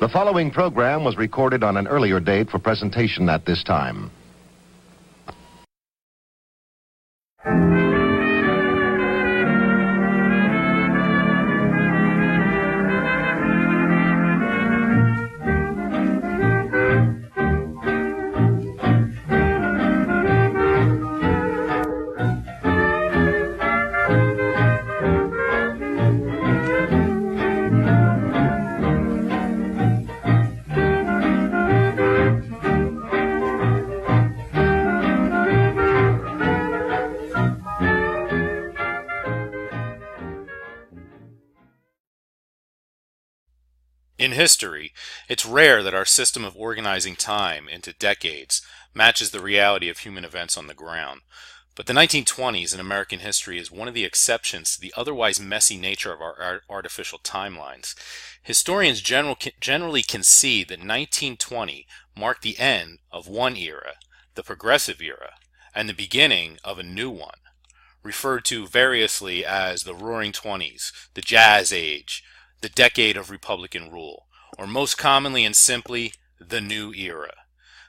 The following program was recorded on an earlier date for presentation at this time. In history, it's rare that our system of organizing time into decades matches the reality of human events on the ground. But the 1920s in American history is one of the exceptions to the otherwise messy nature of our artificial timelines. Historians generally concede that 1920 marked the end of one era, the Progressive Era, and the beginning of a new one, referred to variously as the Roaring Twenties, the Jazz Age, the decade of Republican rule, or most commonly and simply, the New Era.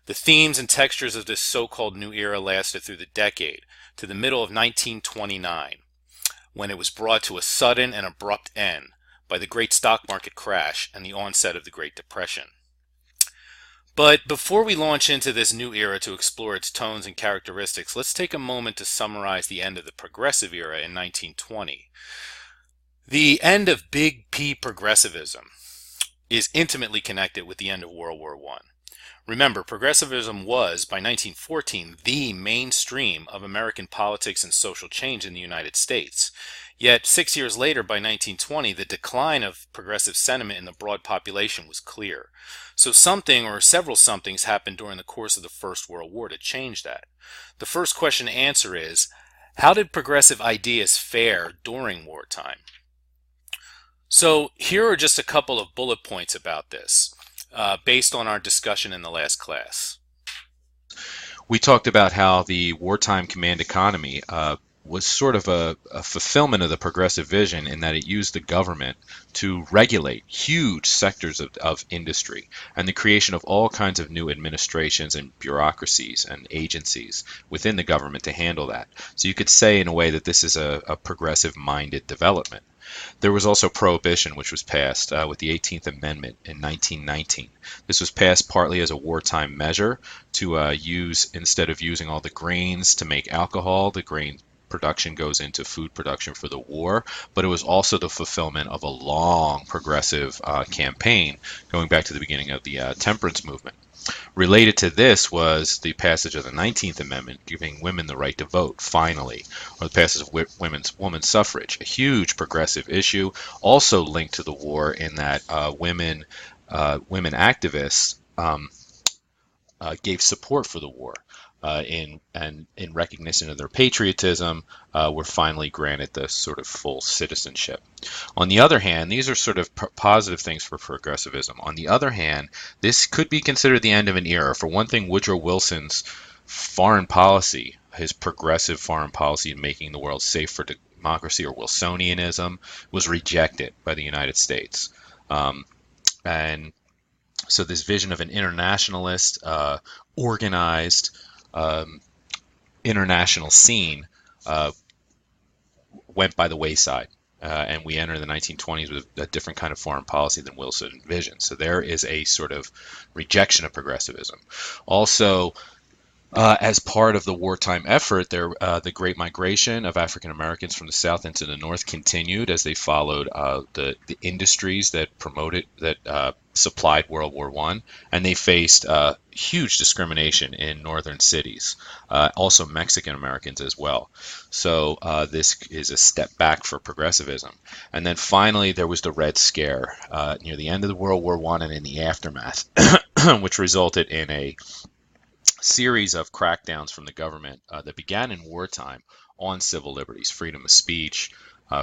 The themes and textures of this so-called New Era lasted through the decade, to the middle of 1929, when it was brought to a sudden and abrupt end by the great stock market crash and the onset of the Great Depression. But before we launch into this new era to explore its tones and characteristics, let's take a moment to summarize the end of the Progressive Era in 1920. The end of Big P progressivism is intimately connected with the end of World War I. Remember, progressivism was, by 1914, the mainstream of American politics and social change in the United States. Yet, 6 years later, by 1920, the decline of progressive sentiment in the broad population was clear. So something or several somethings happened during the course of the First World War to change that. The first question to answer is, how did progressive ideas fare during wartime? So here are just a couple of bullet points about this, based on our discussion in the last class. We talked about how the wartime command economy was sort of a fulfillment of the progressive vision in that it used the government to regulate huge sectors of industry and the creation of all kinds of new administrations and bureaucracies and agencies within the government to handle that. So you could say in a way that this is a progressive-minded development. There was also prohibition, which was passed with the 18th Amendment in 1919. This was passed partly as a wartime measure to use, instead of using all the grains to make alcohol, the grain production goes into food production for the war, but it was also the fulfillment of a long progressive campaign going back to the beginning of the temperance movement. Related to this was the passage of the 19th Amendment, giving women the right to vote, finally, or the passage of women's suffrage, a huge progressive issue, also linked to the war in that women activists gave support for the war. In recognition of their patriotism, were finally granted the sort of full citizenship. On the other hand, these are sort of positive things for progressivism. On the other hand, this could be considered the end of an era. For one thing, Woodrow Wilson's foreign policy, his progressive foreign policy in making the world safe for democracy, or Wilsonianism, was rejected by the United States. And so this vision of an internationalist, organized, international scene went by the wayside, and we enter the 1920s with a different kind of foreign policy than Wilson envisioned. So there is a sort of rejection of progressivism. Also, as part of the wartime effort, the Great Migration of African Americans from the South into the North continued as they followed the industries that supplied World War I, and they faced huge discrimination in northern cities, also Mexican Americans as well. So this is a step back for progressivism. And then finally, there was the Red Scare near the end of the World War I and in the aftermath, which resulted in a series of crackdowns from the government that began in wartime on civil liberties, freedom of speech,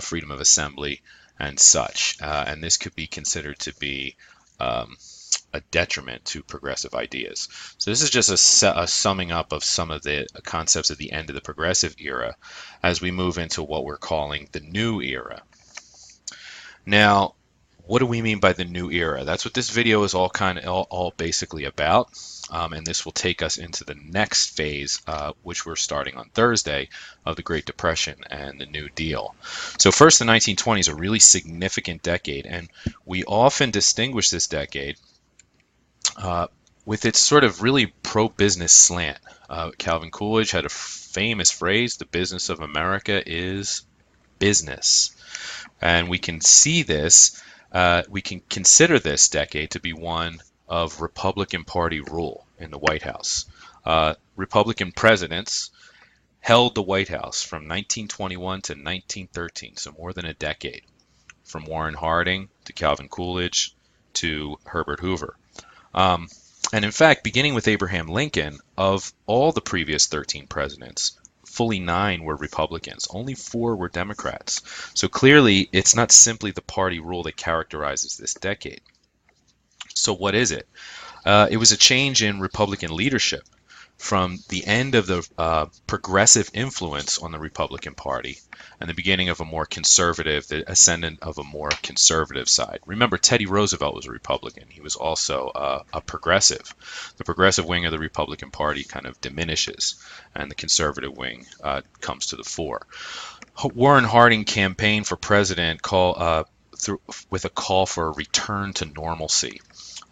freedom of assembly, and such. And this could be considered to be a detriment to progressive ideas. So this is just a summing up of some of the concepts at the end of the progressive era as we move into what we're calling the new era. Now, What do we mean by the new era? That's what this video is all basically about. And this will take us into the next phase, which we're starting on Thursday, of the Great Depression and the New Deal. So first, the 1920s, a really significant decade, and we often distinguish this decade with its sort of really pro-business slant. Calvin Coolidge had a famous phrase, "The business of America is business." And we can see this, we can consider this decade to be one of Republican Party rule in the White House. Republican presidents held the White House from 1921 to 1913, so more than a decade, from Warren Harding to Calvin Coolidge to Herbert Hoover. And in fact, beginning with Abraham Lincoln, of all the previous 13 presidents, fully 9 were Republicans. Only 4 were Democrats. So clearly, it's not simply the party rule that characterizes this decade. So what is it? It was a change in Republican leadership from the end of the progressive influence on the Republican Party and the beginning of a more conservative, the ascendant of a more conservative side. Remember, Teddy Roosevelt was a Republican. He was also a progressive. The progressive wing of the Republican Party kind of diminishes, and the conservative wing comes to the fore. Warren Harding campaigned for president with a call for a return to normalcy.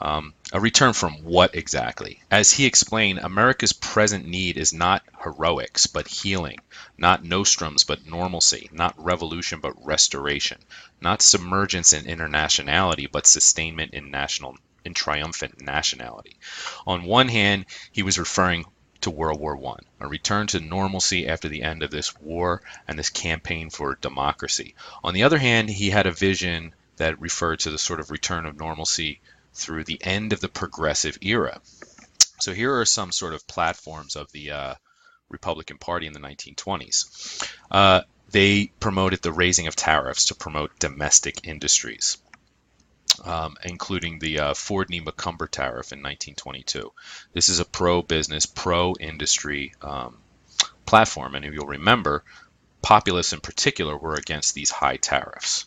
A return from what exactly? As he explained, America's present need is not heroics, but healing, not nostrums, but normalcy, not revolution, but restoration, not submergence in internationality, but sustainment in triumphant nationality. On one hand, he was referring to World War I, a return to normalcy after the end of this war and this campaign for democracy. On the other hand, he had a vision that referred to the sort of return of normalcy through the end of the progressive era. So here are some sort of platforms of the Republican Party in the 1920s. They promoted the raising of tariffs to promote domestic industries, including the Fordism tariff in 1922. This is a pro-business, pro-industry platform, and if you'll remember, populists in particular were against these high tariffs.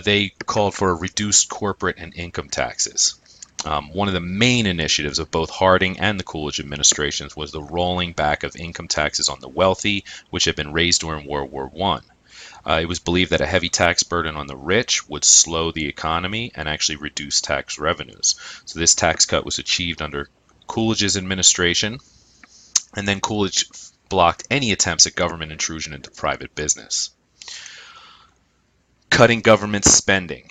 They called for reduced corporate and income taxes. One of the main initiatives of both Harding and the Coolidge administrations was the rolling back of income taxes on the wealthy, which had been raised during World War I. It was believed that a heavy tax burden on the rich would slow the economy and actually reduce tax revenues. So this tax cut was achieved under Coolidge's administration, and then Coolidge blocked any attempts at government intrusion into private business. Cutting government spending.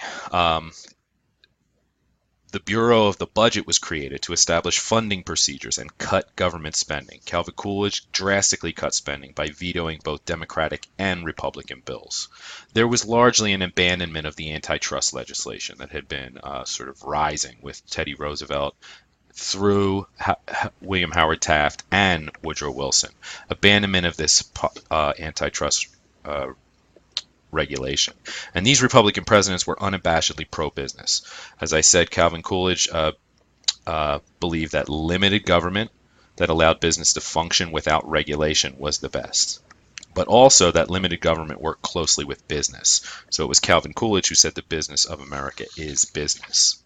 The Bureau of the Budget was created to establish funding procedures and cut government spending. Calvin Coolidge drastically cut spending by vetoing both Democratic and Republican bills. There was largely an abandonment of the antitrust legislation that had been sort of rising with Teddy Roosevelt through William Howard Taft and Woodrow Wilson. Abandonment of this antitrust regulation. And these Republican presidents were unabashedly pro-business. As I said, Calvin Coolidge believed that limited government that allowed business to function without regulation was the best, but also that limited government worked closely with business. So it was Calvin Coolidge who said the business of America is business.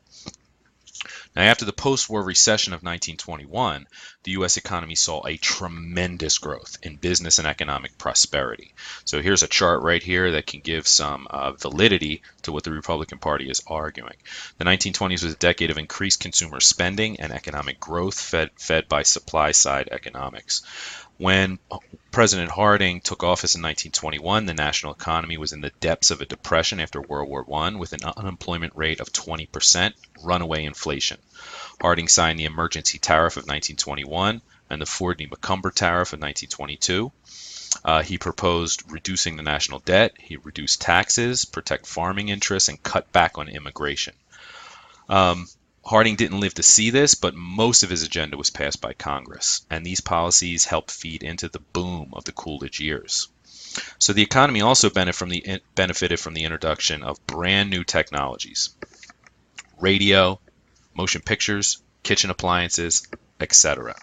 Now, after the post-war recession of 1921, the U.S. economy saw a tremendous growth in business and economic prosperity. So here's a chart right here that can give some validity to what the Republican Party is arguing. The 1920s was a decade of increased consumer spending and economic growth fed by supply-side economics. When President Harding took office in 1921, the national economy was in the depths of a depression after World War I with an unemployment rate of 20%, runaway inflation. Harding signed the Emergency Tariff of 1921 and the Fordism Tariff of 1922. He proposed reducing the national debt, he reduced taxes, protect farming interests, and cut back on immigration. Harding didn't live to see this, but most of his agenda was passed by Congress, and these policies helped feed into the boom of the Coolidge years. So the economy also benefited from the introduction of brand new technologies: radio, motion pictures, kitchen appliances, etc.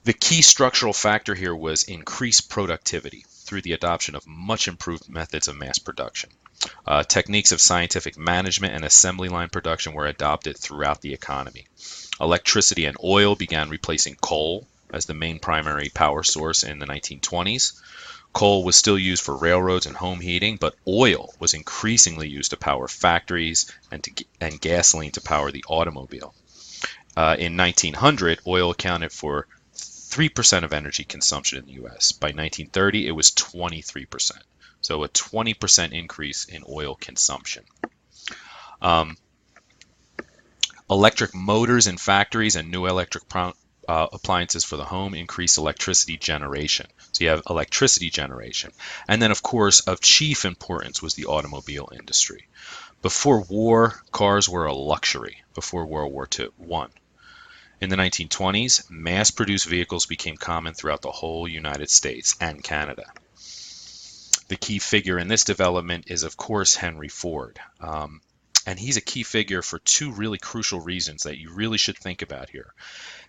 The key structural factor here was increased productivity through the adoption of much improved methods of mass production. Techniques of scientific management and assembly line production were adopted throughout the economy. Electricity and oil began replacing coal as the main primary power source in the 1920s. Coal was still used for railroads and home heating, but oil was increasingly used to power factories and gasoline to power the automobile. In 1900, oil accounted for 3% of energy consumption in the U.S. By 1930, it was 23%. So a 20% increase in oil consumption. Electric motors in factories and new electric appliances for the home increased electricity generation. So you have electricity generation. And then, of course, of chief importance was the automobile industry. Before war, cars were a luxury before World War I. In the 1920s, mass-produced vehicles became common throughout the whole United States and Canada. The key figure in this development is, of course, Henry Ford. And he's a key figure for two really crucial reasons that you really should think about here.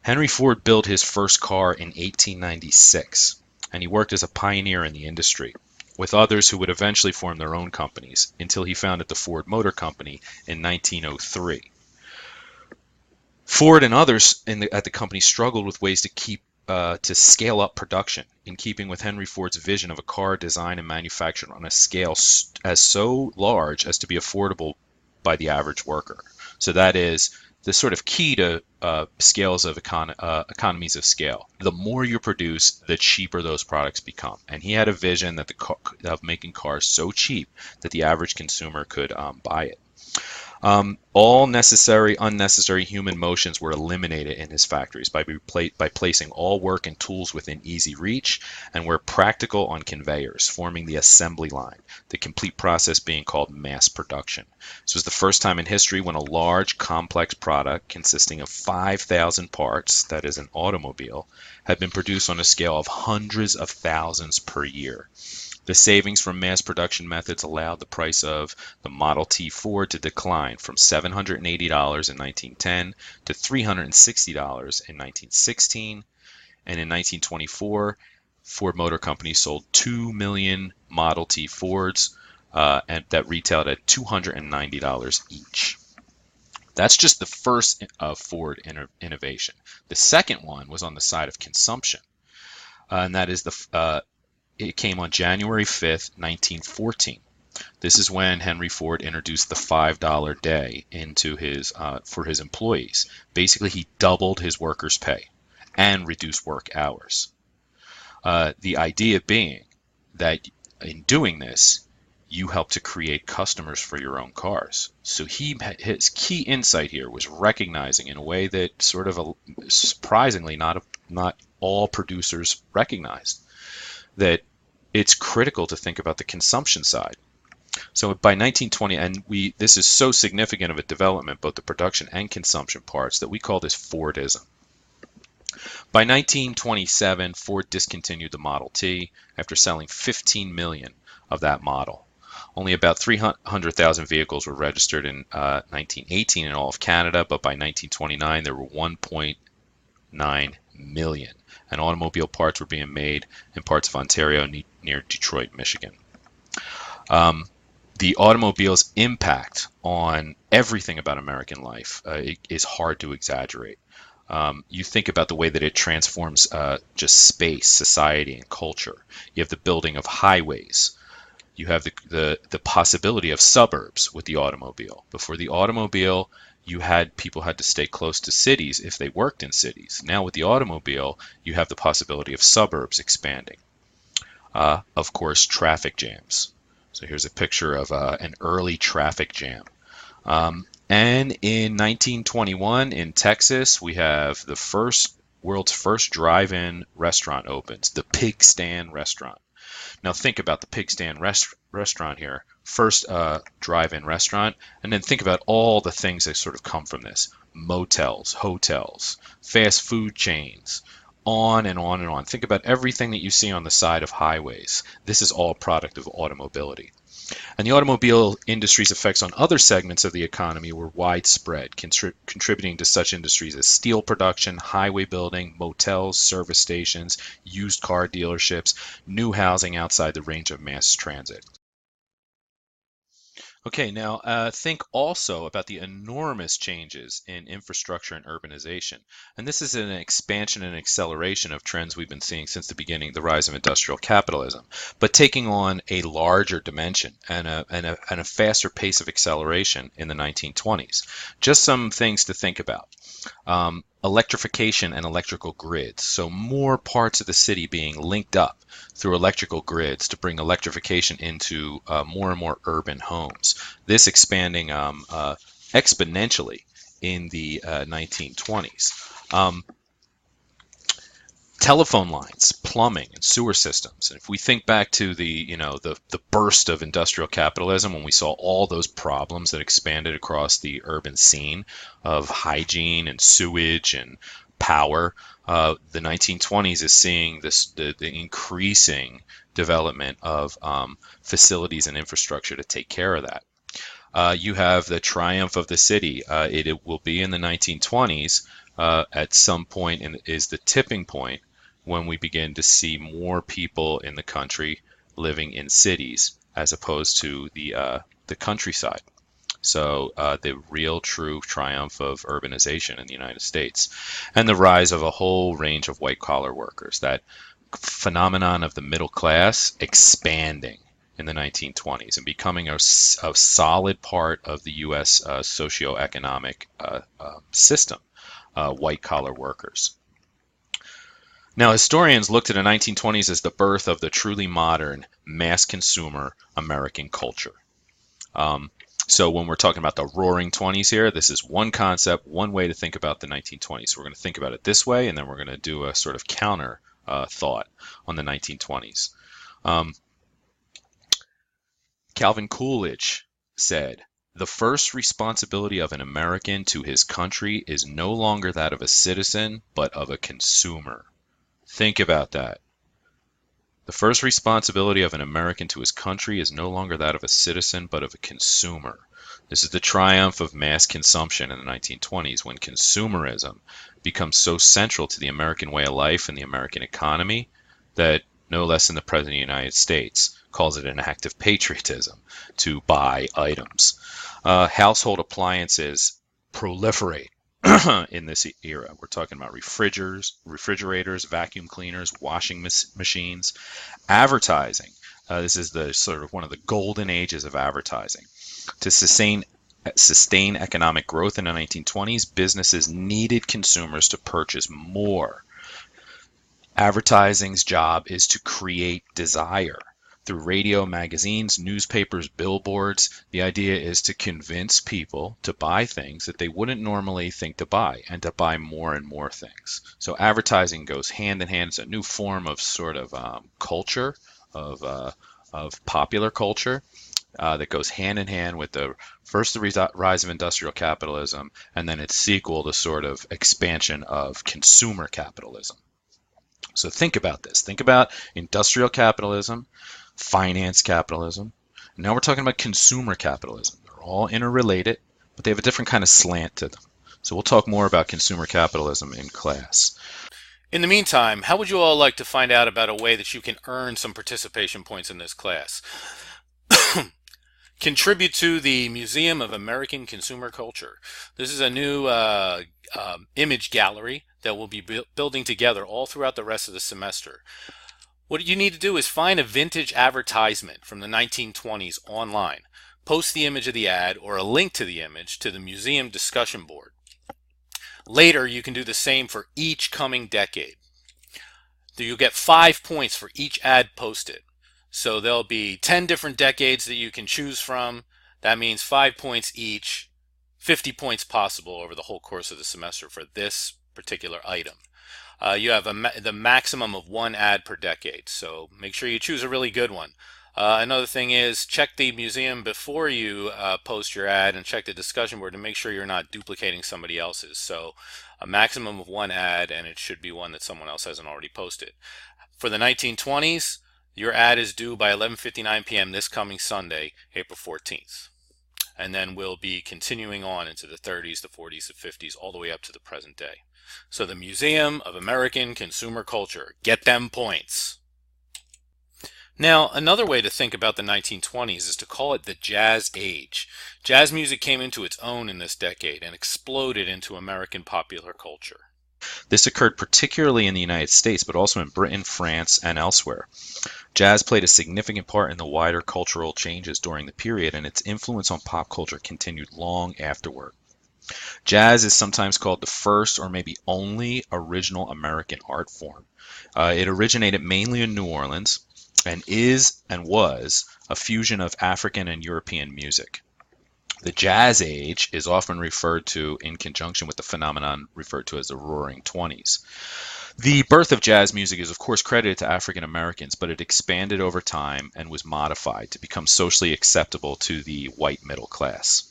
Henry Ford built his first car in 1896, and he worked as a pioneer in the industry, with others who would eventually form their own companies until he founded the Ford Motor Company in 1903. Ford and others at the company struggled with ways to scale up production, in keeping with Henry Ford's vision of a car designed and manufactured on a scale as so large as to be affordable by the average worker. So that is the sort of key to scales of economies of scale. The more you produce, the cheaper those products become. And he had a vision that of making cars so cheap that the average consumer could buy it. All unnecessary human motions were eliminated in his factories by placing all work and tools within easy reach, and were practical on conveyors, forming the assembly line, the complete process being called mass production. This was the first time in history when a large, complex product consisting of 5,000 parts, that is an automobile, had been produced on a scale of hundreds of thousands per year. The savings from mass production methods allowed the price of the Model T Ford to decline from $780 in 1910 to $360 in 1916, and in 1924, Ford Motor Company sold 2 million Model T Fords and that retailed at $290 each. That's just the first Ford innovation. The second one was on the side of consumption, and that is it came on January 5th, 1914. This is when Henry Ford introduced the $5 day into for his employees. Basically, he doubled his workers' pay and reduced work hours. The idea being that in doing this, you help to create customers for your own cars. So his key insight here was recognizing in a way that sort of surprisingly not all producers recognized, that it's critical to think about the consumption side. So by 1920, and this is so significant of a development, both the production and consumption parts, that we call this Fordism. By 1927, Ford discontinued the Model T after selling 15 million of that model. Only about 300,000 vehicles were registered in 1918 in all of Canada, but by 1929 there were 1.9 million. And automobile parts were being made in parts of Ontario near Detroit, Michigan. The automobile's impact on everything about American life is hard to exaggerate. You think about the way that it transforms just space, society, and culture. You have the building of highways. You have the possibility of suburbs with the automobile. Before the automobile, people had to stay close to cities if they worked in cities. Now with the automobile, you have the possibility of suburbs expanding. Of course, traffic jams. So here's a picture of an early traffic jam. And in 1921 in Texas, we have the world's first drive-in restaurant opens, the Pig Stand Restaurant. Now think about the Pig Stand restaurant here. First drive-in restaurant, and then think about all the things that sort of come from this. Motels, hotels, fast food chains, on and on and on. Think about everything that you see on the side of highways. This is all product of automobility. And the automobile industry's effects on other segments of the economy were widespread, contributing to such industries as steel production, highway building, motels, service stations, used car dealerships, new housing outside the range of mass transit. Okay, now think also about the enormous changes in infrastructure and urbanization. And this is an expansion and acceleration of trends we've been seeing since the beginning, the rise of industrial capitalism, but taking on a larger dimension and a faster pace of acceleration in the 1920s. Just some things to think about. Electrification and electrical grids. So more parts of the city being linked up through electrical grids to bring electrification into more and more urban homes. This expanding exponentially in the 1920s. Telephone lines, plumbing, and sewer systems. And if we think back to the burst of industrial capitalism, when we saw all those problems that expanded across the urban scene of hygiene and sewage and power, the 1920s is seeing the increasing development of facilities and infrastructure to take care of that. You have the triumph of the city. It will be in the 1920s at some point, and is the tipping point when we begin to see more people in the country living in cities as opposed to the countryside. So the real true triumph of urbanization in the United States, and the rise of a whole range of white-collar workers, that phenomenon of the middle class expanding in the 1920s and becoming a solid part of the U.S. socioeconomic system, white-collar workers. Now, historians look to the 1920s as the birth of the truly modern, mass consumer American culture. So when we're talking about the roaring 20s here, this is one concept, one way to think about the 1920s. So we're going to think about it this way, and then we're going to do a sort of counter thought on the 1920s. Calvin Coolidge said, "The first responsibility of an American to his country is no longer that of a citizen, but of a consumer." Think about that. The first responsibility of an American to his country is no longer that of a citizen, but of a consumer. This is the triumph of mass consumption in the 1920s, when consumerism becomes so central to the American way of life and the American economy that no less than the President of the United States calls it an act of patriotism to buy items. Household appliances proliferate in this era. We're talking about refrigerators, vacuum cleaners, washing machines, advertising. This is the sort of one of the golden ages of advertising. To sustain economic growth in the 1920s, businesses needed consumers to purchase more. Advertising's job is to create desire. Through radio, magazines, newspapers, billboards, the idea is to convince people to buy things that they wouldn't normally think to buy, and to buy more and more things. So advertising goes hand in hand. It's a new form of sort of culture, of popular culture, that goes hand in hand with the rise of industrial capitalism, and then its sequel, the sort of expansion of consumer capitalism. So think about this. Think about industrial capitalism, finance capitalism. Now we're talking about consumer capitalism. They're all interrelated, but they have a different kind of slant to them. So we'll talk more about consumer capitalism in class. In the meantime, how would you all like to find out about a way that you can earn some participation points in this class? Contribute to the Museum of American Consumer Culture. This is a new image gallery that we'll be building together all throughout the rest of the semester. What you need to do is find a vintage advertisement from the 1920s online. Post the image of the ad or a link to the image to the museum discussion board. Later, you can do the same for each coming decade. You'll get 5 points for each ad posted. So there'll be 10 different decades that you can choose from. That means 5 points each, 50 points possible over the whole course of the semester for this particular item. You have the maximum of 1 ad per decade, so make sure you choose a really good one. Another thing is, check the museum before you post your ad, and check the discussion board to make sure you're not duplicating somebody else's. So a maximum of 1 ad, and it should be one that someone else hasn't already posted. For the 1920s, Your ad is due by 11:59 p.m. this coming Sunday, April 14th. And then we'll be continuing on into the 30s, the 40s, the 50s, all the way up to the present day. So the Museum of American Consumer Culture. Get them points. Now, another way to think about the 1920s is to call it the Jazz Age. Jazz music came into its own in this decade and exploded into American popular culture. This occurred particularly in the United States, but also in Britain, France, and elsewhere. Jazz played a significant part in the wider cultural changes during the period, and its influence on pop culture continued long afterward. Jazz is sometimes called the first or maybe only original American art form. It originated mainly in New Orleans and is and was a fusion of African and European music. The Jazz Age is often referred to in conjunction with the phenomenon referred to as the Roaring Twenties. The birth of jazz music is of course credited to African Americans, but it expanded over time and was modified to become socially acceptable to the white middle class.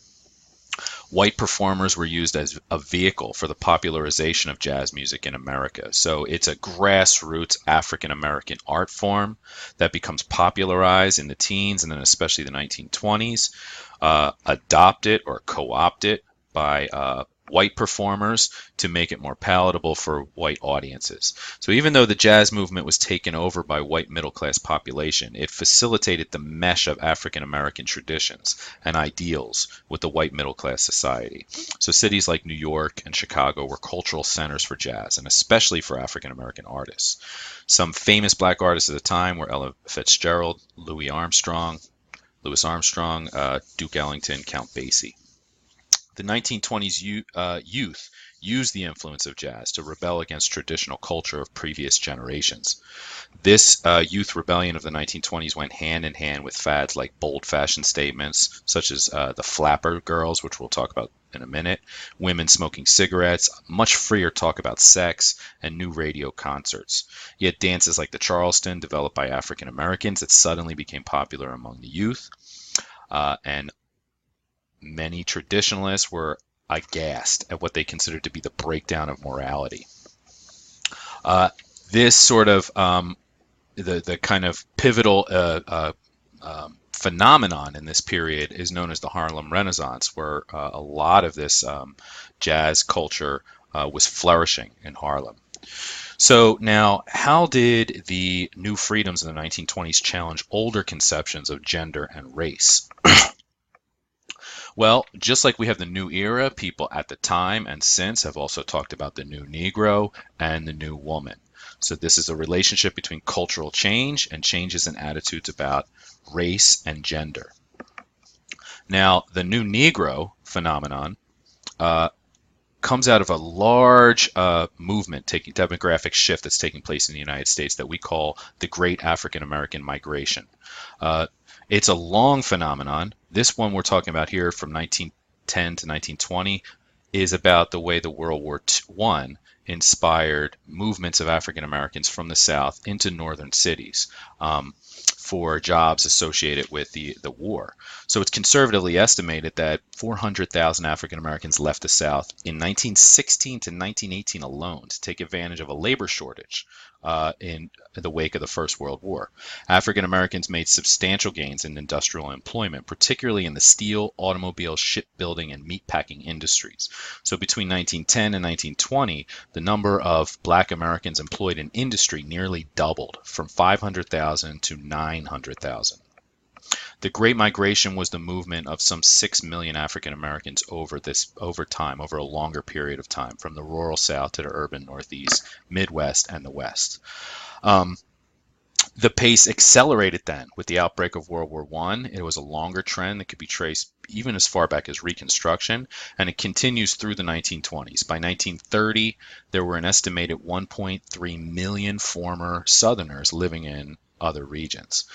White performers were used as a vehicle for the popularization of jazz music in America. So it's a grassroots African American art form that becomes popularized in the teens and then especially the 1920s, adopted or co-opted by white performers to make it more palatable for white audiences. So even though the jazz movement was taken over by white middle class population, it facilitated the mesh of African American traditions and ideals with the white middle class society. So cities like New York and Chicago were cultural centers for jazz, and especially for African American artists. Some famous black artists at the time were Ella Fitzgerald, Louis Armstrong, Duke Ellington, Count Basie. The 1920s youth used the influence of jazz to rebel against traditional culture of previous generations. This youth rebellion of the 1920s went hand in hand with fads like bold fashion statements, such as the flapper girls, which we'll talk about in a minute, women smoking cigarettes, much freer talk about sex, and new radio concerts. You had dances like the Charleston, developed by African Americans, that suddenly became popular among the youth, and many traditionalists were aghast at what they considered to be the breakdown of morality. This sort of the kind of pivotal phenomenon in this period is known as the Harlem Renaissance, where a lot of this jazz culture was flourishing in Harlem. So now, how did the new freedoms in the 1920s challenge older conceptions of gender and race? Well, just like we have the new era, people at the time and since have also talked about the new Negro and the new woman. So this is a relationship between cultural change and changes in attitudes about race and gender. Now, the new Negro phenomenon comes out of a large movement, demographic shift that's taking place in the United States that we call the Great African American Migration. It's a long phenomenon. This one we're talking about here from 1910 to 1920 is about the way the World War I inspired movements of African Americans from the South into northern cities for jobs associated with the war. So it's conservatively estimated that 400,000 African Americans left the South in 1916 to 1918 alone to take advantage of a labor shortage in the wake of the First World War. African Americans made substantial gains in industrial employment, particularly in the steel, automobile, shipbuilding, and meatpacking industries. So between 1910 and 1920, the number of black Americans employed in industry nearly doubled from 500,000 to 900,000. The Great Migration was the movement of some 6 million African Americans over a longer period of time, from the rural South to the urban Northeast, Midwest, and the West. The pace accelerated then with the outbreak of World War I. It was a longer trend that could be traced even as far back as Reconstruction, and it continues through the 1920s. By 1930, there were an estimated 1.3 million former Southerners living in other regions.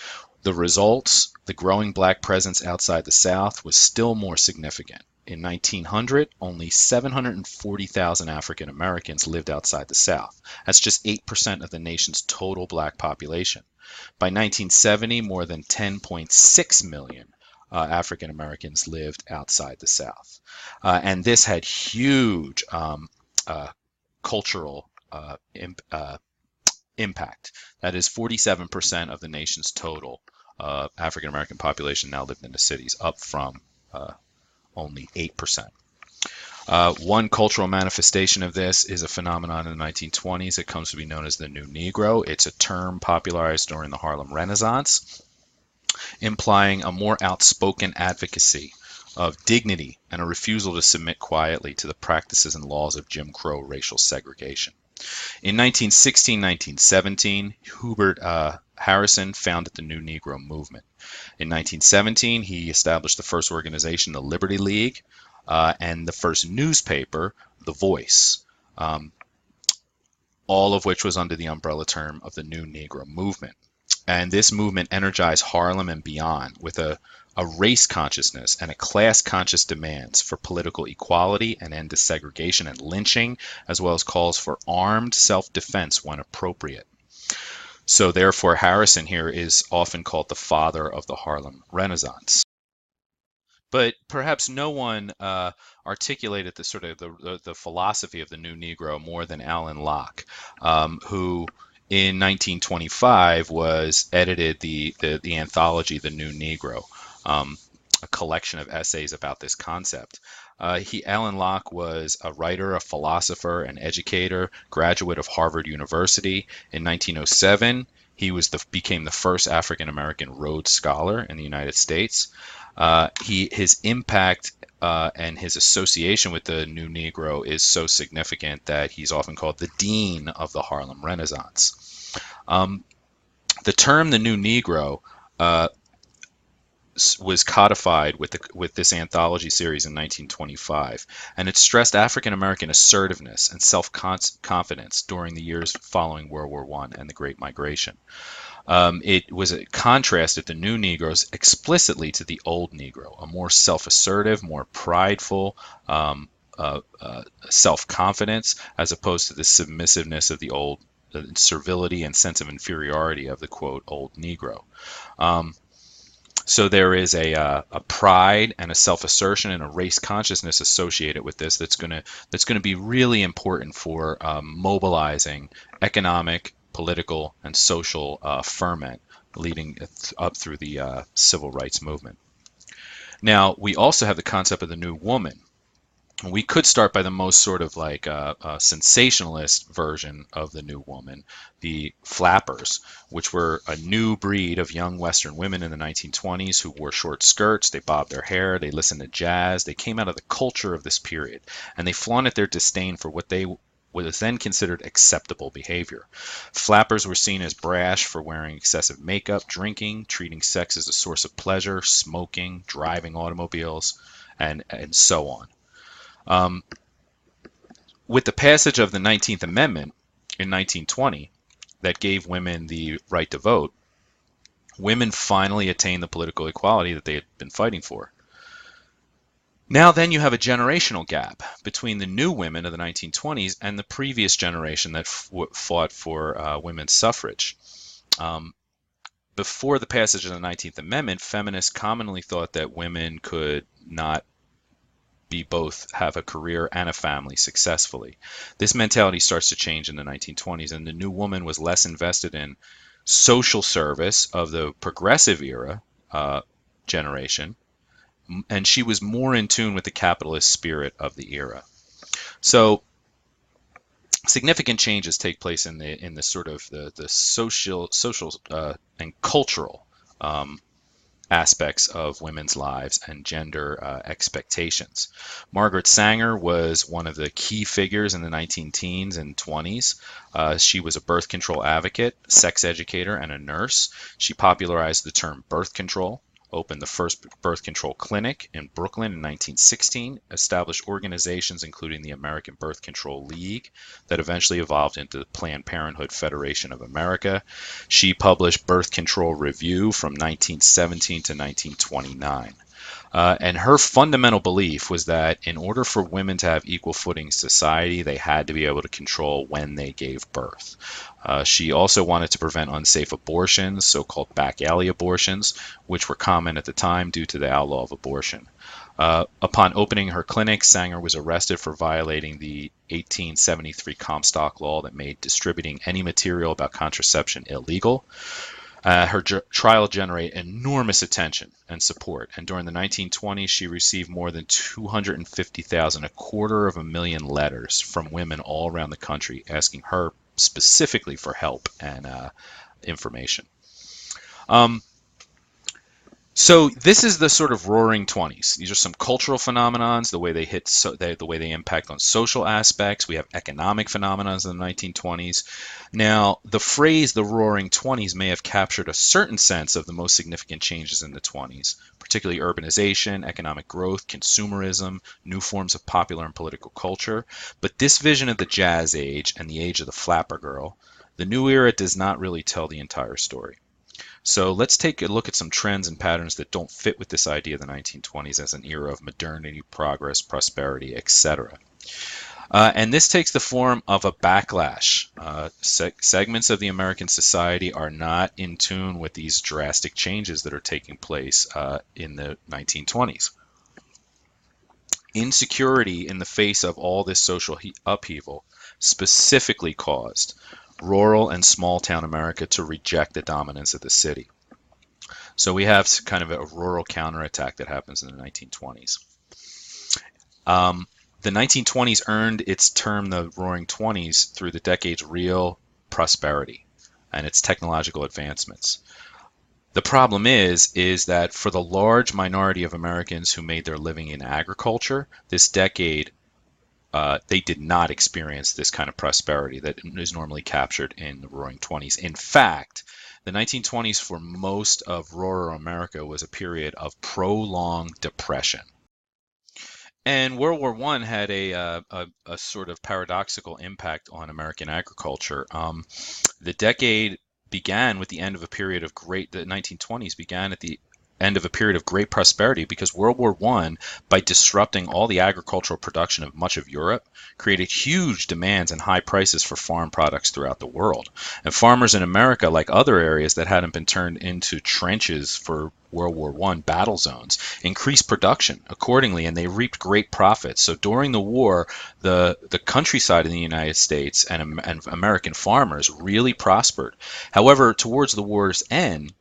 The results, the growing black presence outside the South, was still more significant. In 1900, only 740,000 African Americans lived outside the South. That's just 8% of the nation's total black population. By 1970, more than 10.6 million African Americans lived outside the South. And this had huge cultural impact. That is 47% of the nation's total African American population now lived in the cities, up from only 8%. One cultural manifestation of this is a phenomenon in the 1920s. It comes to be known as the New Negro. It's a term popularized during the Harlem Renaissance, implying a more outspoken advocacy of dignity and a refusal to submit quietly to the practices and laws of Jim Crow racial segregation. In 1916-1917, Hubert Harrison founded the New Negro movement. In 1917, he established the first organization, the Liberty League, and the first newspaper, The Voice, all of which was under the umbrella term of the New Negro movement. And this movement energized Harlem and beyond with a race consciousness and a class-conscious demands for political equality and end to segregation and lynching, as well as calls for armed self-defense when appropriate. So therefore, Harrison here is often called the father of the Harlem Renaissance. But perhaps no one articulated the sort of the philosophy of the New Negro more than Alan Locke, who in 1925 edited the anthology The New Negro, a collection of essays about this concept. Alan Locke was a writer, a philosopher, an educator, graduate of Harvard University. In 1907, he became the first African American Rhodes Scholar in the United States. His impact and his association with the New Negro is so significant that he's often called the Dean of the Harlem Renaissance. The term the New Negro was codified with this anthology series in 1925, and it stressed African American assertiveness and self-confidence during the years following World War I and the Great Migration. It was a contrast of the new Negroes explicitly to the old Negro, a more self-assertive, more prideful, self-confidence, as opposed to the submissiveness of the old, the servility and sense of inferiority of the, quote, old Negro. So there is a pride and a self-assertion and a race consciousness associated with this that's going to be really important for mobilizing economic, political, and social ferment leading up through the civil rights movement. Now, we also have the concept of the new woman. We could start by the most sort of like sensationalist version of the new woman, the flappers, which were a new breed of young Western women in the 1920s who wore short skirts, they bobbed their hair, they listened to jazz, they came out of the culture of this period, and they flaunted their disdain for what was then considered acceptable behavior. Flappers were seen as brash for wearing excessive makeup, drinking, treating sex as a source of pleasure, smoking, driving automobiles, and so on. With the passage of the 19th Amendment in 1920 that gave women the right to vote, women finally attained the political equality that they had been fighting for. Now then you have a generational gap between the new women of the 1920s and the previous generation that fought for women's suffrage. Before the passage of the 19th Amendment, feminists commonly thought that women could not have a career and a family successfully. This mentality starts to change in the 1920s, and the new woman was less invested in social service of the progressive era generation, and she was more in tune with the capitalist spirit of the era. So significant changes take place in the sort of the social and cultural aspects of women's lives and gender expectations. Margaret Sanger was one of the key figures in the 19-teens and 20s. She was a birth control advocate, sex educator, and a nurse. She popularized the term birth control, opened the first birth control clinic in Brooklyn in 1916, established organizations including the American Birth Control League that eventually evolved into the Planned Parenthood Federation of America. She published Birth Control Review from 1917 to 1929. And her fundamental belief was that in order for women to have equal footing in society, they had to be able to control when they gave birth. She also wanted to prevent unsafe abortions, so-called back alley abortions, which were common at the time due to the outlaw of abortion. Upon opening her clinic, Sanger was arrested for violating the 1873 Comstock law that made distributing any material about contraception illegal. Her trial generated enormous attention and support, and during the 1920s, she received more than 250,000, a quarter of a million letters from women all around the country asking her specifically for help and information. So this is the sort of roaring 20s. These are some cultural phenomenons, the way they hit, the way they impact on social aspects. We have economic phenomenons in the 1920s. Now, the phrase the roaring 20s may have captured a certain sense of the most significant changes in the 20s, particularly urbanization, economic growth, consumerism, new forms of popular and political culture. But this vision of the jazz age and the age of the flapper girl, the new era does not really tell the entire story. So let's take a look at some trends and patterns that don't fit with this idea of the 1920s as an era of modernity, progress, prosperity, etc. And this takes the form of a backlash. Segments of the American society are not in tune with these drastic changes that are taking place in the 1920s. Insecurity in the face of all this social upheaval specifically caused rural and small town America to reject the dominance of the city. So we have kind of a rural counterattack that happens in the 1920s. The 1920s earned its term the Roaring 20s through the decade's real prosperity and its technological advancements. The problem is that for the large minority of Americans who made their living in agriculture, this decade they did not experience this kind of prosperity that is normally captured in the Roaring 20s. In fact, the 1920s for most of rural America was a period of prolonged depression. And World War I had a sort of paradoxical impact on American agriculture. The decade began with the end of a period of the 1920s began at the end of a period of great prosperity because World War I, by disrupting all the agricultural production of much of Europe, created huge demands and high prices for farm products throughout the world. And farmers in America, like other areas that hadn't been turned into trenches for World War I battle zones, increased production accordingly, and they reaped great profits. So during the war, the countryside in the United States and American farmers really prospered. However, towards the war's end,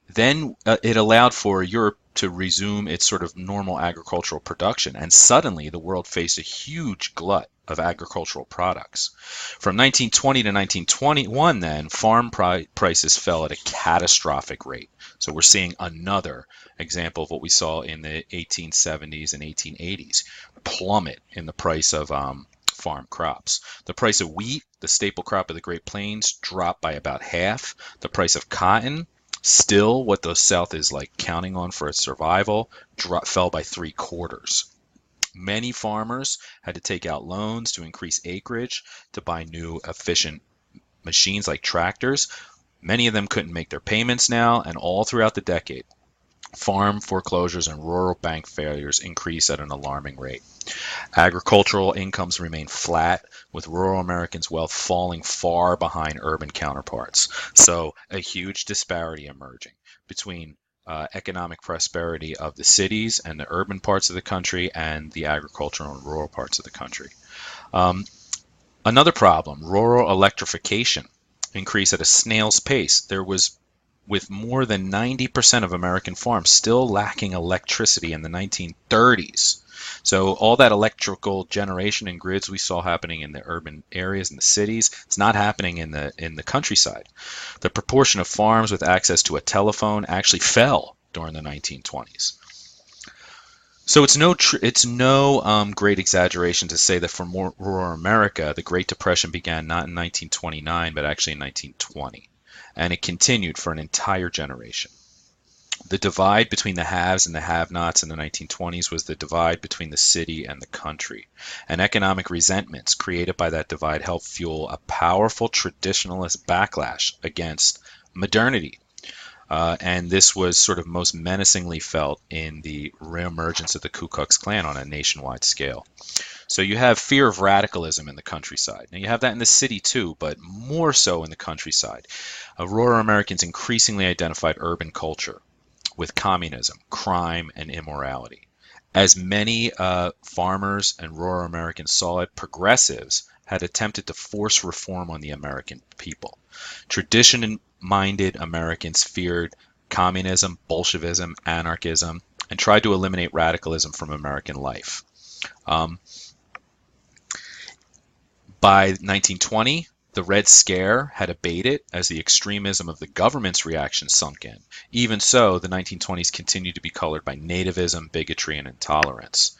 then it allowed for Europe to resume its sort of normal agricultural production, and suddenly the world faced a huge glut of agricultural products. From 1920 to 1921, then, farm prices fell at a catastrophic rate. So we're seeing another example of what we saw in the 1870s and 1880s, plummet in the price of farm crops. The price of wheat, the staple crop of the Great Plains, dropped by about half. The price of cotton, still what the South is like counting on for its survival, fell by 3/4. Many farmers had to take out loans to increase acreage, to buy new efficient machines like tractors. Many of them couldn't make their payments now, and all throughout the decade, farm foreclosures and rural bank failures increased at an alarming rate. Agricultural incomes remain flat, with rural Americans' wealth falling far behind urban counterparts. So a huge disparity emerging between economic prosperity of the cities and the urban parts of the country and the agricultural and rural parts of the country. Another problem, rural electrification increased at a snail's pace. There was, with more than 90% of American farms still lacking electricity in the 1930s. So all that electrical generation and grids we saw happening in the urban areas and the cities, it's not happening in the countryside. The proportion of farms with access to a telephone actually fell during the 1920s. So it's no great exaggeration to say that for rural America, the Great Depression began not in 1929, but actually in 1920. And it continued for an entire generation. The divide between the haves and the have-nots in the 1920s was the divide between the city and the country. And economic resentments created by that divide helped fuel a powerful traditionalist backlash against modernity. And this was sort of most menacingly felt in the reemergence of the Ku Klux Klan on a nationwide scale. So you have fear of radicalism in the countryside. Now you have that in the city too, but more so in the countryside. Rural Americans increasingly identified urban culture with communism, crime, and immorality. As many farmers and rural Americans saw it, progressives had attempted to force reform on the American people. Tradition-minded Americans feared communism, Bolshevism, anarchism, and tried to eliminate radicalism from American life. By 1920, the Red Scare had abated as the extremism of the government's reaction sunk in. Even so, the 1920s continued to be colored by nativism, bigotry, and intolerance.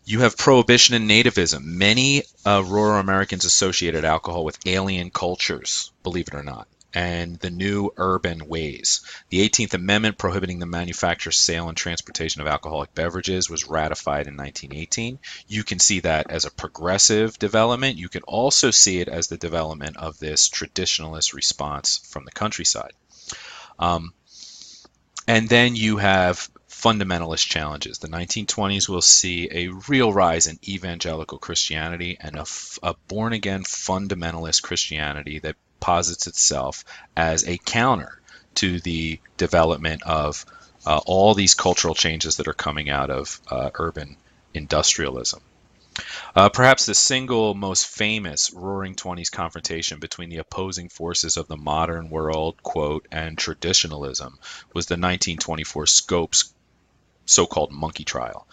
You have prohibition and nativism. Many rural Americans associated alcohol with alien cultures, believe it or not, and the new urban ways. The 18th Amendment prohibiting the manufacture, sale, and transportation of alcoholic beverages was ratified in 1918. You can see that as a progressive development. You can also see it as the development of this traditionalist response from the countryside. And then you have fundamentalist challenges. The 1920s will see a real rise in evangelical Christianity and a born-again fundamentalist Christianity that posits itself as a counter to the development of all these cultural changes that are coming out of urban industrialism. Perhaps the single most famous Roaring Twenties confrontation between the opposing forces of the modern world, quote, and traditionalism was the 1924 Scopes so-called monkey trial,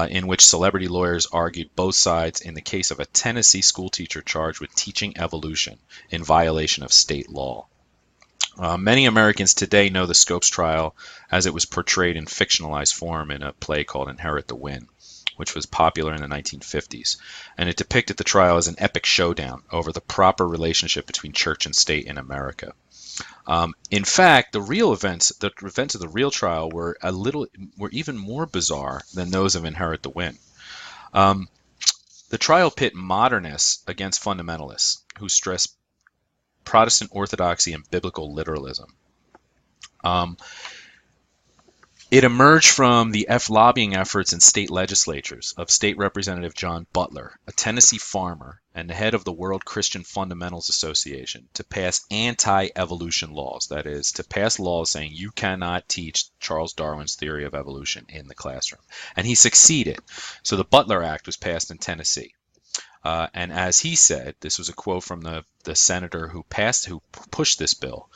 in which celebrity lawyers argued both sides in the case of a Tennessee schoolteacher charged with teaching evolution in violation of state law. Many Americans today know the Scopes trial as it was portrayed in fictionalized form in a play called Inherit the Wind, which was popular in the 1950s, and it depicted the trial as an epic showdown over the proper relationship between church and state in America. In fact, the events of the real trial were even more bizarre than those of Inherit the Wind. The trial pit modernists against fundamentalists who stress Protestant orthodoxy and biblical literalism. It emerged from the lobbying efforts in state legislatures of State Representative John Butler, a Tennessee farmer and the head of the World Christian Fundamentals Association, to pass anti-evolution laws. That is, to pass laws saying you cannot teach Charles Darwin's theory of evolution in the classroom. And he succeeded. So the Butler Act was passed in Tennessee. And as he said, this was a quote from the senator who pushed this bill,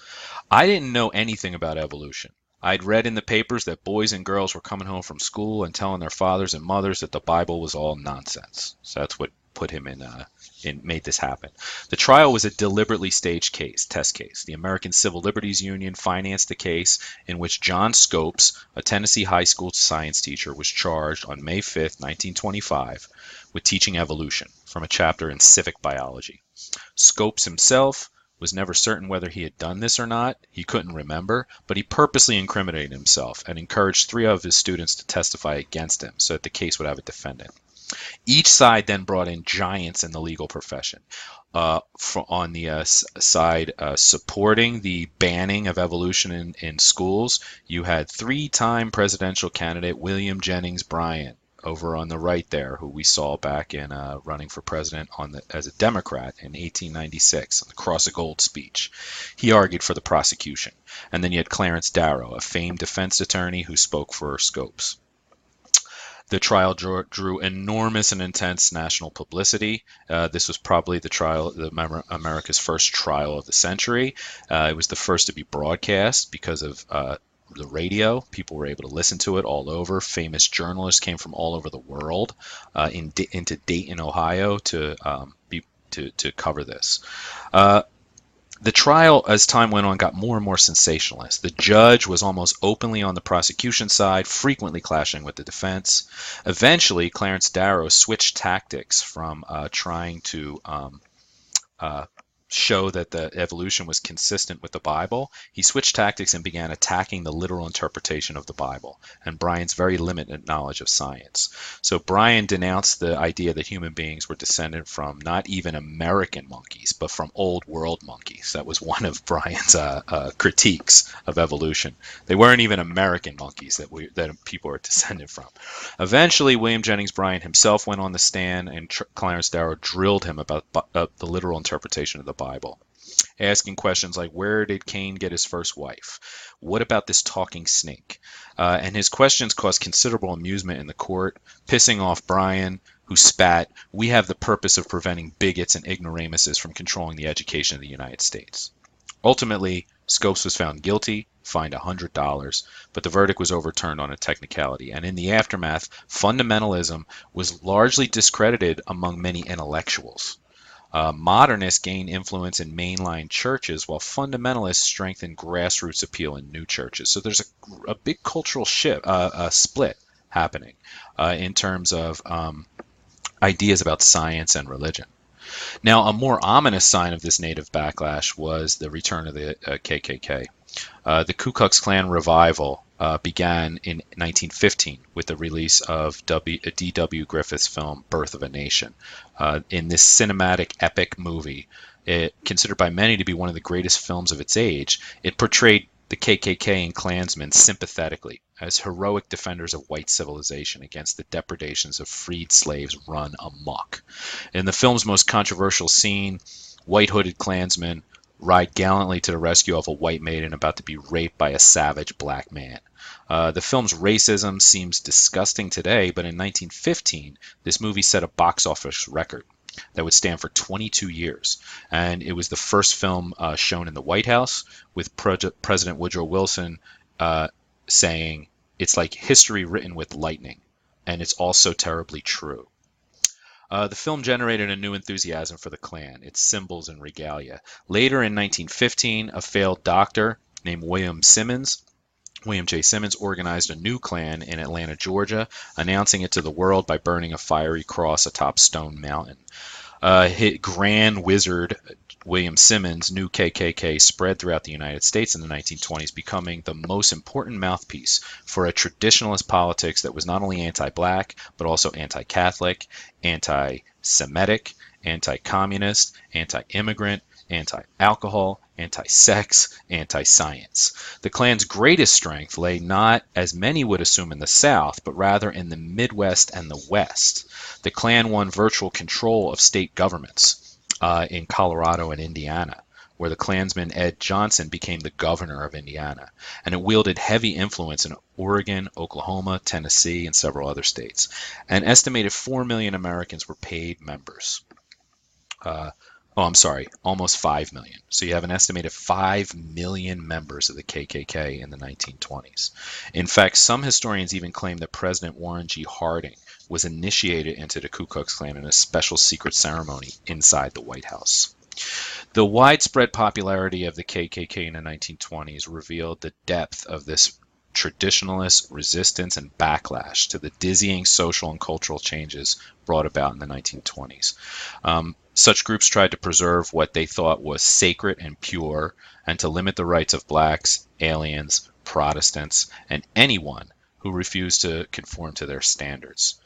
"I didn't know anything about evolution. I'd read in the papers that boys and girls were coming home from school and telling their fathers and mothers that the Bible was all nonsense." So that's what put him made this happen. The trial was a deliberately staged test case. The American Civil Liberties Union financed the case in which John Scopes, a Tennessee high school science teacher, was charged on May 5th, 1925, with teaching evolution from a chapter in civic biology. Scopes himself was never certain whether he had done this or not. He couldn't remember, but he purposely incriminated himself and encouraged 3 of his students to testify against him so that the case would have a defendant. Each side then brought in giants in the legal profession. On the side supporting the banning of evolution in schools, you had 3-time presidential candidate William Jennings Bryan, over on the right there, who we saw back in running for president as a Democrat in 1896 on the Cross of Gold speech. He argued for the prosecution. And then you had Clarence Darrow, a famed defense attorney who spoke for Scopes. The trial drew enormous and intense national publicity. This was probably America's first trial of the century. It was the first to be broadcast because of the radio. People were able to listen to it all over. Famous journalists came from all over the world into Dayton, Ohio, to cover this. The trial, as time went on, got more and more sensationalist. The judge was almost openly on the prosecution side, frequently clashing with the defense. Eventually, Clarence Darrow switched tactics from trying to show that the evolution was consistent with the Bible, he switched tactics and began attacking the literal interpretation of the Bible and Bryan's very limited knowledge of science. So Bryan denounced the idea that human beings were descended from not even American monkeys, but from old world monkeys. That was one of Bryan's critiques of evolution. They weren't even American monkeys that people are descended from. Eventually, William Jennings Bryan himself went on the stand, and Clarence Darrow drilled him about the literal interpretation of the Bible, asking questions like, where did Cain get his first wife? What about this talking snake? And his questions caused considerable amusement in the court, pissing off Bryan, who spat, "We have the purpose of preventing bigots and ignoramuses from controlling the education of the United States." Ultimately, Scopes was found guilty, fined $100, but the verdict was overturned on a technicality. And in the aftermath, fundamentalism was largely discredited among many intellectuals. Modernists gained influence in mainline churches, while fundamentalists strengthened grassroots appeal in new churches. So there's a big cultural split happening in terms of ideas about science and religion. Now, a more ominous sign of this native backlash was the return of the KKK. The Ku Klux Klan revival began in 1915 with the release of D.W. Griffith's film Birth of a Nation. In this cinematic epic movie, considered by many to be one of the greatest films of its age, it portrayed the KKK and Klansmen sympathetically as heroic defenders of white civilization against the depredations of freed slaves run amok. In the film's most controversial scene, white hooded Klansmen ride gallantly to the rescue of a white maiden about to be raped by a savage black man. The film's racism seems disgusting today, but in 1915, this movie set a box office record that would stand for 22 years. And it was the first film shown in the White House, with President Woodrow Wilson saying, "It's like history written with lightning, and it's also terribly true." The film generated a new enthusiasm for the Klan, its symbols and regalia. Later in 1915, a failed doctor named William J. Simmons organized a new Klan in Atlanta, Georgia, announcing it to the world by burning a fiery cross atop Stone Mountain. Grand Wizard William Simmons' new KKK spread throughout the United States in the 1920s, becoming the most important mouthpiece for a traditionalist politics that was not only anti-black, but also anti-Catholic, anti-Semitic, anti-communist, anti-immigrant, anti-alcohol, anti-sex, anti-science. The Klan's greatest strength lay not, as many would assume, in the South, but rather in the Midwest and the West. The Klan won virtual control of state governments in Colorado and Indiana, where the Klansman Ed Johnson became the governor of Indiana, and it wielded heavy influence in Oregon, Oklahoma, Tennessee, and several other states. An estimated 4 million Americans were paid members. Almost 5 million. So you have an estimated 5 million members of the KKK in the 1920s. In fact, some historians even claim that President Warren G. Harding was initiated into the Ku Klux Klan in a special secret ceremony inside the White House. The widespread popularity of the KKK in the 1920s revealed the depth of this traditionalist resistance and backlash to the dizzying social and cultural changes brought about in the 1920s. Such groups tried to preserve what they thought was sacred and pure, and to limit the rights of blacks, aliens, Protestants, and anyone who refused to conform to their standards.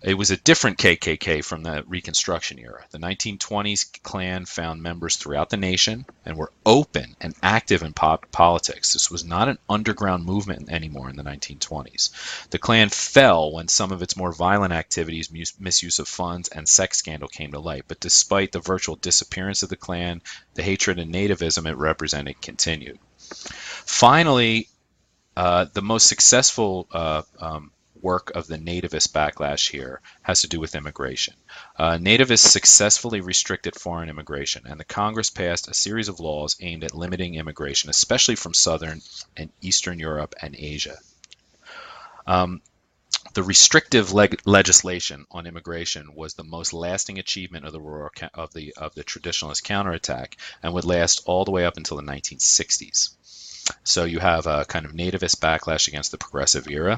It was a different KKK from the Reconstruction era. The 1920s Klan found members throughout the nation and were open and active in politics. This was not an underground movement anymore in the 1920s. The Klan fell when some of its more violent activities, misuse of funds, and sex scandal came to light. But despite the virtual disappearance of the Klan, the hatred and nativism it represented continued. Finally, the most successful work of the nativist backlash here has to do with immigration. Nativists successfully restricted foreign immigration, and the Congress passed a series of laws aimed at limiting immigration, especially from Southern and Eastern Europe and Asia. The restrictive legislation on immigration was the most lasting achievement of the traditionalist counterattack, and would last all the way up until the 1960s. So you have a kind of nativist backlash against the progressive era.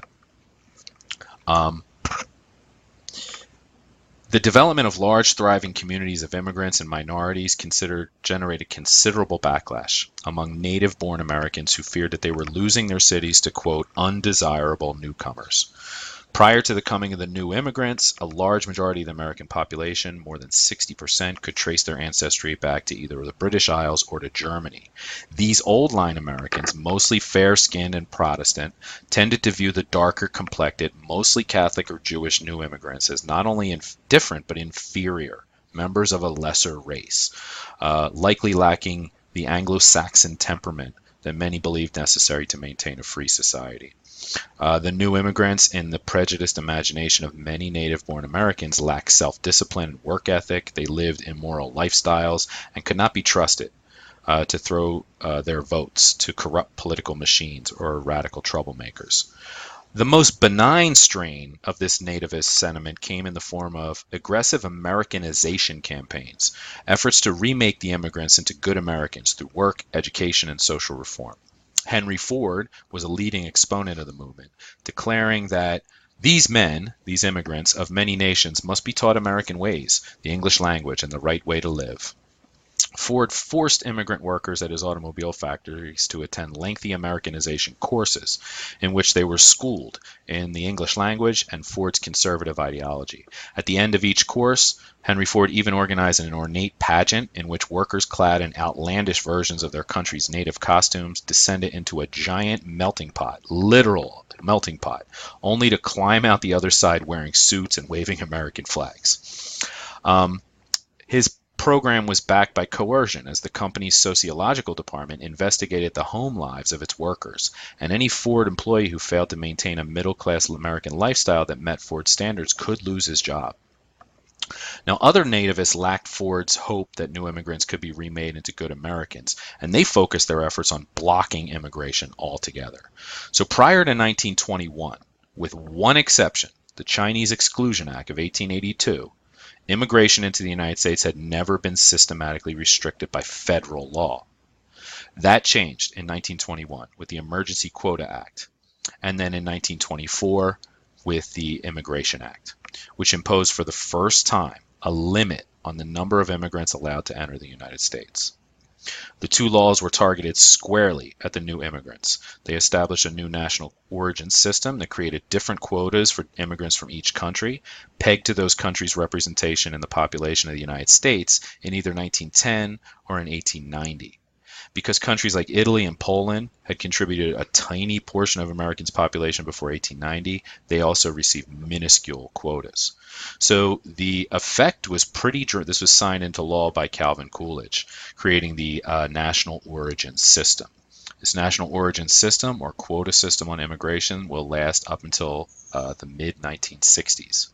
The development of large, thriving communities of immigrants and minorities generated considerable backlash among native-born Americans who feared that they were losing their cities to, quote, undesirable newcomers. Prior to the coming of the new immigrants, a large majority of the American population, more than 60%, could trace their ancestry back to either the British Isles or to Germany. These old line Americans, mostly fair-skinned and Protestant, tended to view the darker complected, mostly Catholic or Jewish new immigrants as not only different but inferior, members of a lesser race, likely lacking the Anglo-Saxon temperament that many believed necessary to maintain a free society. The new immigrants, in the prejudiced imagination of many native-born Americans, lacked self-discipline and work ethic. They lived immoral lifestyles and could not be trusted to throw their votes to corrupt political machines or radical troublemakers. The most benign strain of this nativist sentiment came in the form of aggressive Americanization campaigns, efforts to remake the immigrants into good Americans through work, education, and social reform. Henry Ford was a leading exponent of the movement, declaring that these men, these immigrants of many nations, must be taught American ways, the English language, and the right way to live. Ford forced immigrant workers at his automobile factories to attend lengthy Americanization courses in which they were schooled in the English language and Ford's conservative ideology. At the end of each course, Henry Ford even organized an ornate pageant in which workers clad in outlandish versions of their country's native costumes descended into a giant melting pot, literal melting pot, only to climb out the other side wearing suits and waving American flags. His program was backed by coercion, as the company's sociological department investigated the home lives of its workers, and any Ford employee who failed to maintain a middle-class American lifestyle that met Ford standards could lose his job. Now, other nativists lacked Ford's hope that new immigrants could be remade into good Americans, and they focused their efforts on blocking immigration altogether. So prior to 1921, with one exception, the Chinese Exclusion Act of 1882, immigration into the United States had never been systematically restricted by federal law. That changed in 1921 with the Emergency Quota Act, and then in 1924 with the Immigration Act, which imposed for the first time a limit on the number of immigrants allowed to enter the United States. The two laws were targeted squarely at the new immigrants. They established a new national origin system that created different quotas for immigrants from each country, pegged to those countries' representation in the population of the United States in either 1910 or in 1890. Because countries like Italy and Poland had contributed a tiny portion of Americans' population before 1890, they also received minuscule quotas. So the effect was this was signed into law by Calvin Coolidge, creating the National Origin System. This National Origin System, or quota system on immigration, will last up until the mid-1960s.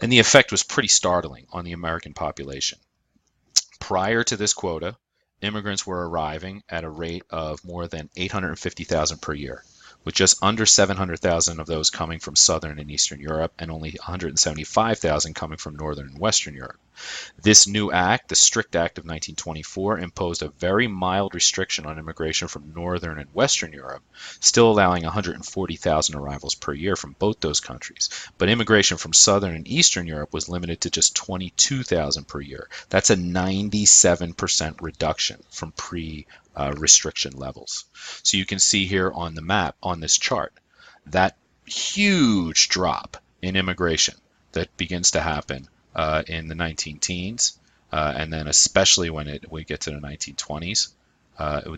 And the effect was pretty startling on the American population. Prior to this quota, immigrants were arriving at a rate of more than 850,000 per year, with just under 700,000 of those coming from Southern and Eastern Europe and only 175,000 coming from Northern and Western Europe. This new act, the Strict Act of 1924, imposed a very mild restriction on immigration from Northern and Western Europe, still allowing 140,000 arrivals per year from both those countries. But immigration from Southern and Eastern Europe was limited to just 22,000 per year. That's a 97% reduction from pre-restriction levels. So you can see here on the map, on this chart, that huge drop in immigration that begins to happen in the 19-teens, and then especially when we get to the 1920s.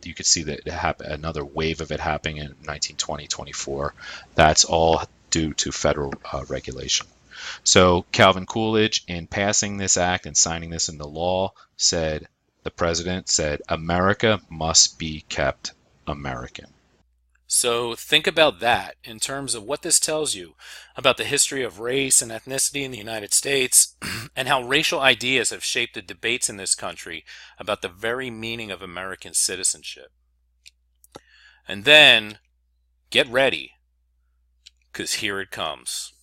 You could see that another wave of it happening in 1920-24. That's all due to federal regulation. So Calvin Coolidge, in passing this act and signing this into law, the president said, America must be kept American. So think about that in terms of what this tells you about the history of race and ethnicity in the United States and how racial ideas have shaped the debates in this country about the very meaning of American citizenship. And then, get ready, because here it comes.